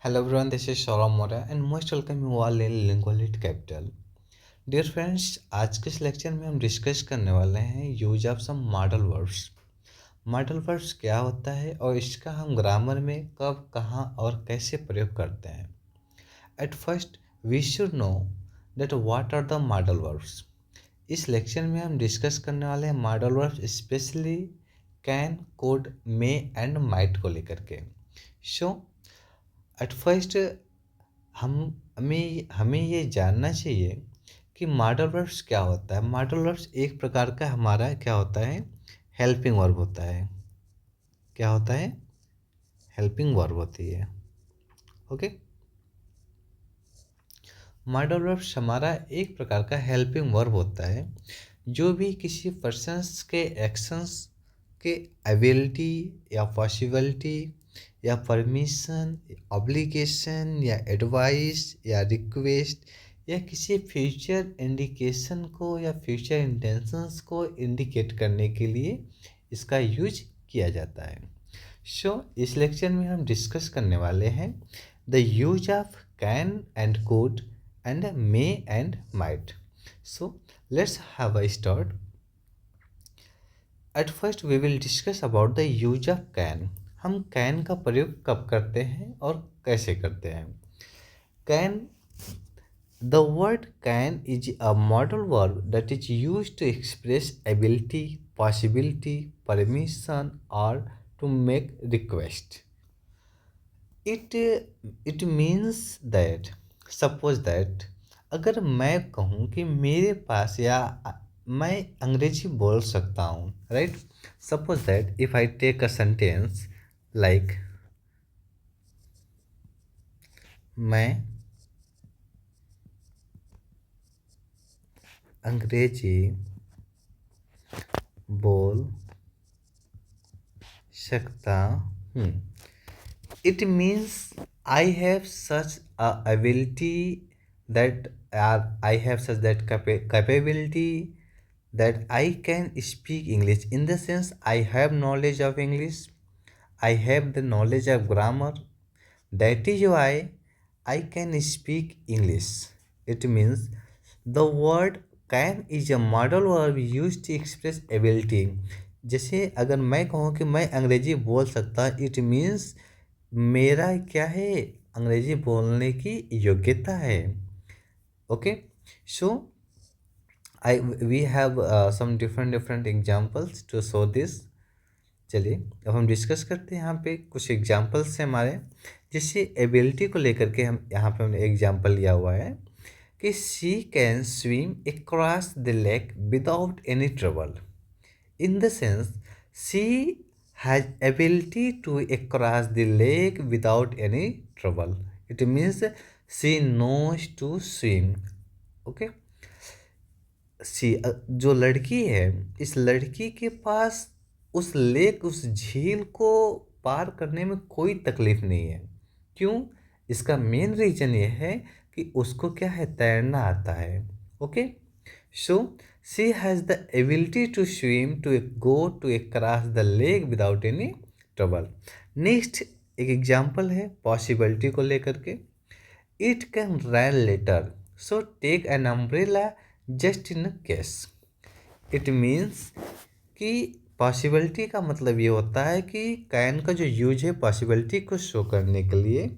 Hello everyone, this is Saurabh Mora and most welcome you all in Lingualit Capital. Dear friends, आज के इस lecture में हम discuss करने वाले हैं use of some modal verbs. Modal verbs क्या होता है और इसका हम ग्रामर में कब, कहाँ और कैसे प्रयोग करते हैं। At first we should know that what are the modal verbs. इस लेक्चर में हम डिस्कस करने वाले हैं modal verbs, specially can, could, may and might को लेकर के। सो एट फर्स्ट हम हमें ये जानना चाहिए कि मॉडल वर्ब्स क्या होता है। मॉडल वर्ब्स एक प्रकार का हमारा क्या होता है, हेल्पिंग वर्ब होता है। क्या होता है? हेल्पिंग वर्ब होती है। ओके, मॉडल वर्ब्स हमारा एक प्रकार का हेल्पिंग वर्ब होता है जो भी किसी पर्सन्स के एक्शंस के एबिलिटी या पॉसिबिलिटी या परमिशन, ऑब्लिगेशन या एडवाइस या रिक्वेस्ट या किसी फ्यूचर इंडिकेशन को या फ्यूचर इंटेंशंस को इंडिकेट करने के लिए इसका यूज किया जाता है। इस लेक्चर में हम डिस्कस करने वाले हैं the use of can and could and may and might. So let's have a start. At first we will discuss about the use of can. हम can का प्रयोग कब करते हैं और कैसे करते हैं। Can, the word can is a modal verb that is used to express ability, possibility, permission or to make request. It means that, suppose that, अगर मैं कहूँ कि मेरे पास या मैं अंग्रेजी बोल सकता हूँ, right. Suppose that if I take a sentence like मैं अंग्रेजी बोल सकता हूँ, it means I have such a ability that I have such that capability that I can speak English. In the sense, I have knowledge of English, I have the knowledge of grammar. That is why I can speak English. It means the word can is a model verb used to express ability. जैसे अगर मैं कहूँ कि मैं अंग्रेजी बोल सकता, it means मेरा क्या है, अंग्रेजी बोलने की योग्यता है। Okay, so I we have some different examples to show this. चलिए अब हम डिस्कस करते हैं। यहाँ पे कुछ एग्जांपल्स हैं हमारे, जैसे एबिलिटी को लेकर के हम यहाँ पे हमने एग्जांपल लिया हुआ है कि she can swim across the lake without any trouble. In the sense she has ability to cross the lake without any trouble. It means she knows to swim. Okay, सी जो लड़की है, इस लड़की के पास उस लेक, उस झील को पार करने में कोई तकलीफ नहीं है। क्यों? इसका मेन रीजन ये है कि उसको क्या है, तैरना आता है। Okay, so she has the ability to swim to go to cross the lake without any trouble. Next एक एग्जाम्पल है पॉसिबिलिटी को लेकर के, it can rain later so take an umbrella just in case. It means कि possibility का मतलब ये होता है कि कैन का जो यूज है पॉसिबिलिटी को शो करने के लिए,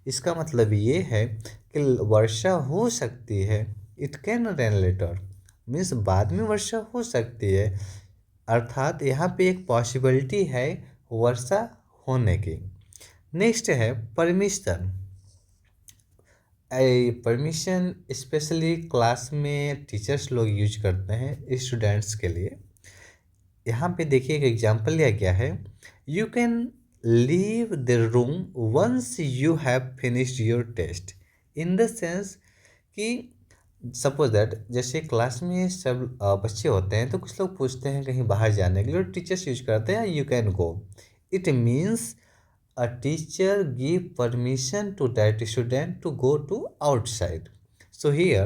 इसका मतलब ये है कि वर्षा हो सकती है। It can rain later means बाद में वर्षा हो सकती है, अर्थात यहाँ पे एक पॉसिबिलिटी है वर्षा होने की। नेक्स्ट है परमिशन। परमिशन स्पेशली क्लास में टीचर्स लोग यूज करते हैं स्टूडेंट्स के लिए। यहाँ पे देखिए एक एग्जांपल लिया गया है, you can leave the room once you have finished your test. In the sense कि सपोज दैट जैसे क्लास में सब बच्चे होते हैं तो कुछ लोग पूछते हैं कहीं बाहर जाने के लिए, टीचर्स यूज करते हैं you can go. It means a teacher give permission to that student to go to outside. So here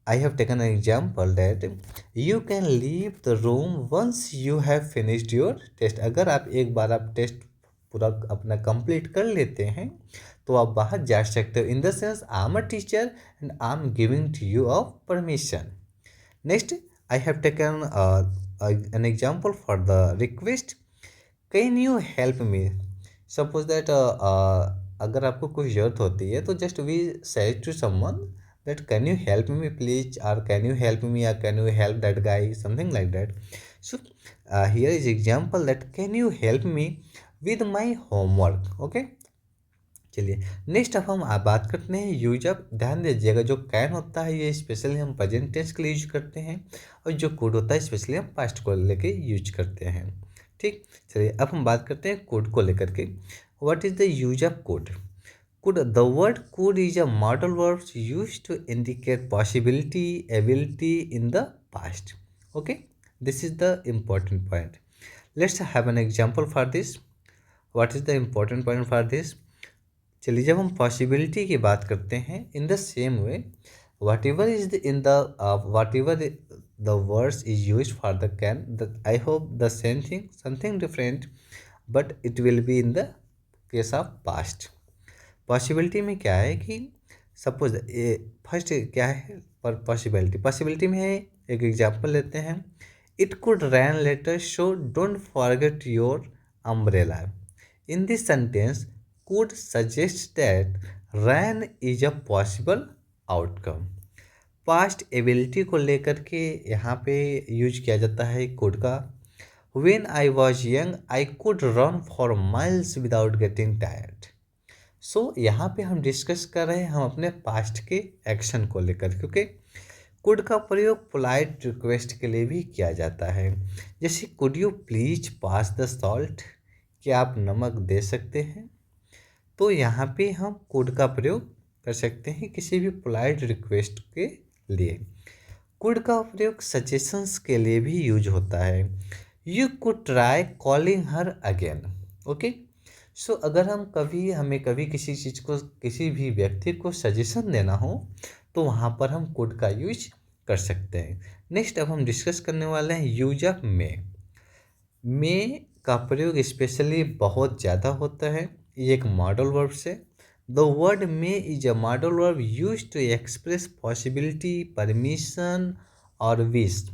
I have taken an example that you can leave the room once you have finished your test. अगर आप एक बार आप test पूरा अपना complete कर लेते हैं तो आप बाहर जा सकते हो। In the sense I am a teacher and I am giving to you of permission. Next I have taken an example for the request, can you help me. Suppose that अगर आपको कोई ज़रूरत होती है तो just we say to someone that can you help me please, और can you help me, or can you help that guy, something like that. So here is example that can you help me with my homework. Okay, चलिए next अब हम बात करते हैं use up. ध्यान दीजिएगा जो कैन होता है ये स्पेशली हम प्रेजेंट टेंस के लिए यूज करते हैं, और जो कोड होता है स्पेशली हम पास्ट को लेके यूज करते हैं। ठीक, चलिए अब हम बात करते हैं कोड को लेकर के। What is the use of code? Could the word could is a modal verb used to indicate possibility, ability in the past. Okay, this is the important point. Let's have an example for this. What is the important point for this? चलिए जब हम possibility की बात करते हैं in the same way what ever is the in the what ever the words is use for the can, the I hope the same thing something different, but it will be in the case of past. Possibility में क्या है कि suppose first क्या है possibility, possibility में है एक example लेते हैं, it could rain later so don't forget your umbrella. In this sentence could suggest that rain is a possible outcome। Past ability को लेकर के यहाँ पे यूज किया जाता है could का। When I was young I could run for miles without getting tired। सो यहाँ पे हम डिस्कस कर रहे हैं हम अपने पास्ट के एक्शन को लेकर, क्योंकि कुड का प्रयोग पोलाइट रिक्वेस्ट के लिए भी किया जाता है। जैसे could you please pass the salt, क्या आप नमक दे सकते हैं। तो यहाँ पे हम कुड का प्रयोग कर सकते हैं किसी भी पोलाइट रिक्वेस्ट के लिए। कुड का प्रयोग सजेशंस के लिए भी यूज होता है। You could try calling her again. Okay, so अगर हमें कभी किसी चीज़ को किसी भी व्यक्ति को सजेशन देना हो तो वहाँ पर हम कुड का यूज कर सकते हैं। नेक्स्ट अब हम डिस्कस करने वाले हैं यूज ऑफ मे का प्रयोग स्पेशली बहुत ज़्यादा होता है। ये एक मॉडल वर्ब से। The word may is a modal verb use to express possibility, permission और wish.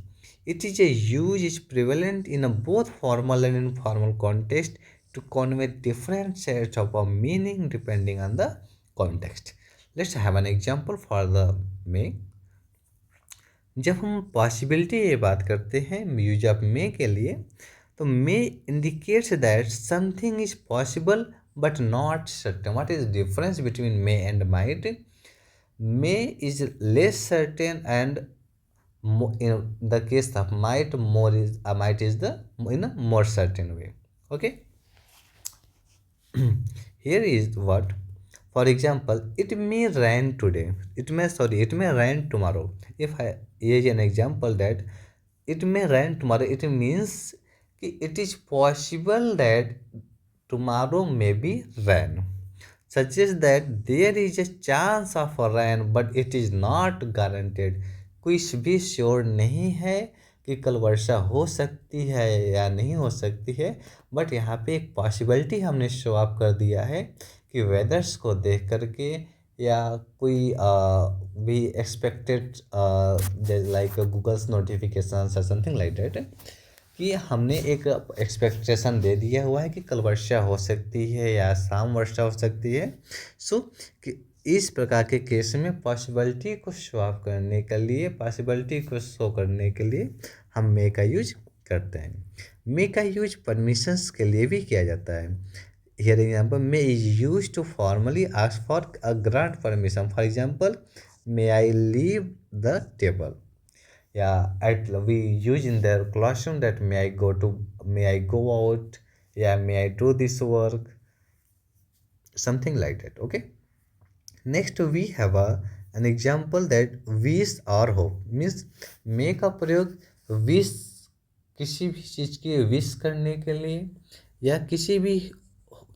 It is a use is prevalent in both formal and informal context to convey different sets of a meaning depending on the context. Let's have an example for the may। जब हम possibility ये बात करते हैं use of May के लिए तो मे indicates that something is possible but not certain. What is difference between may and might? May is less certain and in the case of might is the in a more certain way। okay, here is what, for example, it may rain today, it may rain tomorrow। if I use an example that it may rain tomorrow, it means it is possible that tomorrow may be rain, suggests that there is a chance of a rain but it is not guaranteed। कुछ भी sure नहीं है कि कल वर्षा हो सकती है या नहीं हो सकती है, बट यहाँ पे एक पॉसिबिलिटी हमने शो अप कर दिया है कि वेदर्स को देख करके या कोई भी एक्सपेक्टेड लाइक गूगल्स नोटिफिकेशन या समथिंग लाइक दैट, कि हमने एक एक्सपेक्टेशन दे दिया हुआ है कि कल वर्षा हो सकती है या शाम वर्षा हो सकती है। सो कि इस प्रकार के केस में पॉसिबिलिटी को शो ऑफ करने के लिए, पॉसिबिलिटी को शो करने के लिए हम मे का यूज करते हैं। मे का यूज परमिशंस के लिए भी किया जाता है। Here example, may is use to formally ask for a grant permission. For example, may I leave the table, या at we use in their classroom that may I go out, या may I do this work, something like that. Okay, next we have an example that wish और hope means may का प्रयोग wish, किसी भी चीज़ की wish करने के लिए या किसी भी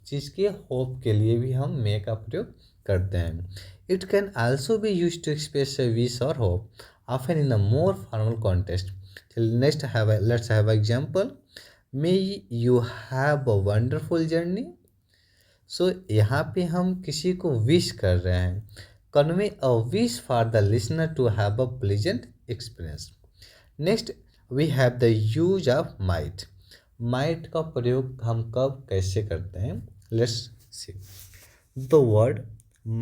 चीज़ के होप के लिए भी हम मे का प्रयोग करते हैं। It can also be use to express a wish और hope often in a more formal context. Let's have example, may you have a wonderful journey, so यहाँ पे हम किसी को विश कर रहे हैं, convey a wish for the listener to have a pleasant experience. Next we have the use of might. Might का प्रयोग हम कब कैसे करते हैं, let's see. The word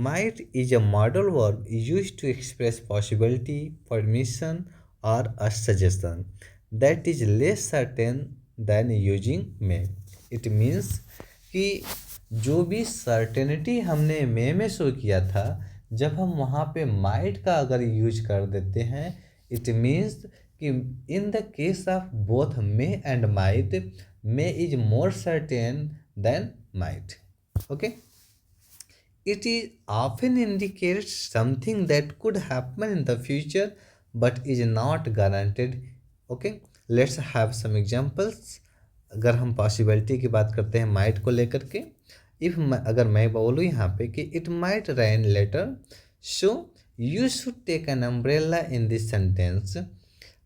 might is a model verb used to express possibility, permission, or a suggestion that is less certain than using may. It means कि जो भी सर्टेनिटी हमने मे में शो किया था, जब हम वहाँ पे माइट का अगर यूज कर देते हैं, इट मीन्स कि in the case of both may and might, may is more certain than might. Okay, it is often indicates something that could happen in the future but is not guaranteed. Okay, let's have some examples। अगर हम possibility की बात करते हैं might को लेकर के, if अगर मैं बोलूँ यहाँ पे कि it might rain later, so you should take an umbrella in this sentence.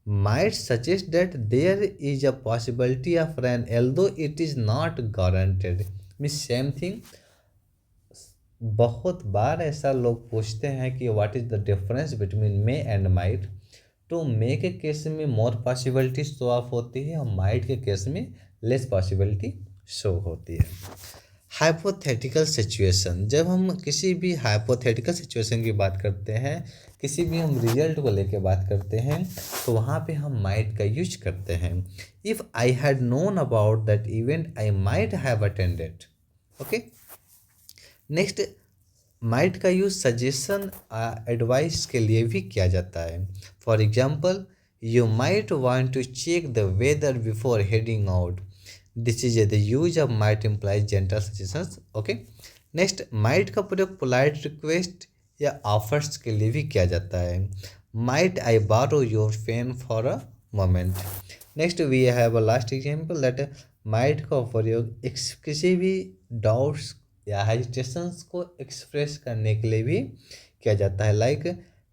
might suggest that there is a possibility of rain although it is not guaranteed। means same thing। बहुत बार ऐसा लोग पूछते हैं कि what is the difference between may and might. तो मे के case में मोर possibility show off होती है और माइट के केस में लेस पॉसिबिलिटी शो होती है। हाइपोथेटिकल सिचुएशन, जब हम किसी भी हाइपोथेटिकल सिचुएशन की बात करते हैं, किसी भी हम रिजल्ट को लेके बात करते हैं, तो वहाँ पे हम माइट का यूज करते हैं। If I had known about that event I might have attended. Okay, next might का यूज सजेशन एडवाइस के लिए भी किया जाता है। For example, you might want to check the weather before heading out. This is the use of might implies gentle suggestions. Okay, next might का प्रयोग polite request या ऑफर्स के लिए भी किया जाता है। Might I borrow your pen for a moment. Next we have a last example that might का प्रयोग किसी भी डाउट्स या हेजिटेशंस को एक्सप्रेस करने के लिए भी किया जाता है। Like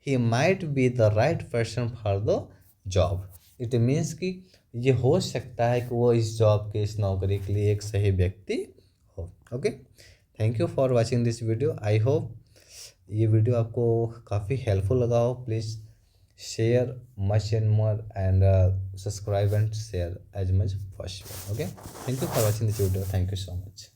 he might be the right person for the job. It means कि ये हो सकता है कि वो इस जॉब के, इस नौकरी के लिए एक सही व्यक्ति हो। Okay, thank you for watching this video. I hope ये वीडियो आपको काफ़ी हेल्पफुल लगा हो। Please share much and more and subscribe and share as much possible. Okay, thank you for watching this video. Thank you so much.